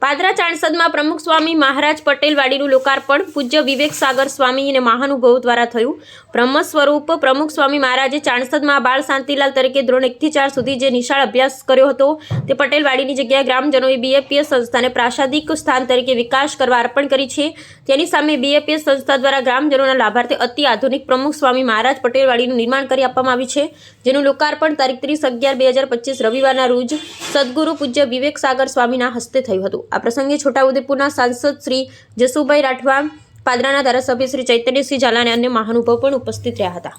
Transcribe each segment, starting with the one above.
પાદરા ચાણસદમાં પ્રમુખ સ્વામી મહારાજ પટેલ વાડીનું લોકાર્પણ પૂજ્ય વિવેક સાગર સ્વામી અને મહાનુભાવો દ્વારા થયું। બ્રહ્મ સ્વરૂપ પ્રમુખ સ્વામી મહારાજે ચાણસદમાં બાળ શાંતિલાલ તરીકે ધોરણ 1 થી 4 સુધી જે નિશાળ અભ્યાસ કર્યો હતો તે પટેલ વાડીની જગ્યાએ ગ્રામજનોએ બીએપીએસ સંસ્થાને પ્રાસાદિક સ્થાન તરીકે વિકાસ કરવા અર્પણ કરી છે। તેની સામે બીએપીએસ સંસ્થા દ્વારા ગ્રામજનોના લાભાર્થે અતિ આધુનિક પ્રમુખ સ્વામી મહારાજ પટેલ વાડીનું નિર્માણ કરી આપવામાં આવ્યું છે, જેનું લોકાર્પણ તારીખ 30/11/2025 રવિવારના રોજ સદગુરુ પૂજ્ય વિવેક સાગર સ્વામીના હસ્તે થયું હતું। આ પ્રસંગે છોટાઉદેપુરના સાંસદ શ્રી જસુભાઈ રાઠવા, પાદરાના ધારાસભ્ય શ્રી ચૈતન્યસિંહ ઝાલા અને અન્ય મહાનુભાવો પણ ઉપસ્થિત રહ્યા હતા।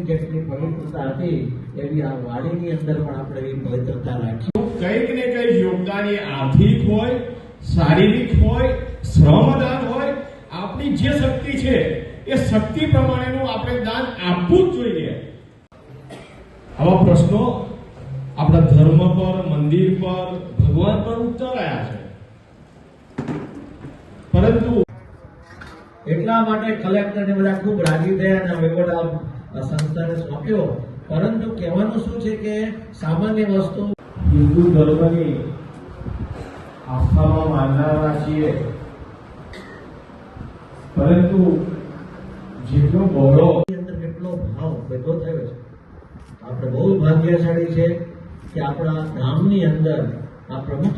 જેટલી પવિત્રતા હતી એવી આ વાડીની અંદર પણ આપણે એવી પવિત્રતા રાખી। કંઈક ને કંઈક યોગદાન એ આર્થિક હોય, શારીરિક હોય, શ્રમદાન હોય, આપણી જે શક્તિ છે એ શક્તિ પ્રમાણેનું આપણે દાન આપવું જ જોઈએ। આવા પ્રશ્નો આપણા ધર્મ પર, મંદિર પર, ભગવાન પર ઉતરાયા છે, પરંતુ એટલા માટે કલેક્ટર ને બધા ખૂબ રાજી થયા અને વેગોડ સંસ્થાને સોંપ્યો। પરંતુ કહેવાનું શું છે કે સામાન્ય વસ્તુ હિન્દુ ધર્મની આસ્થામાં માનનારા છીએ, પરંતુ જેટલો ગૌરવ અંદર કેટલો ભાવ ભેગો થયો છે। આપણે બહુ ભાગ્યશાળી છે કે આપણા ગામની અંદર આ પ્રમુખ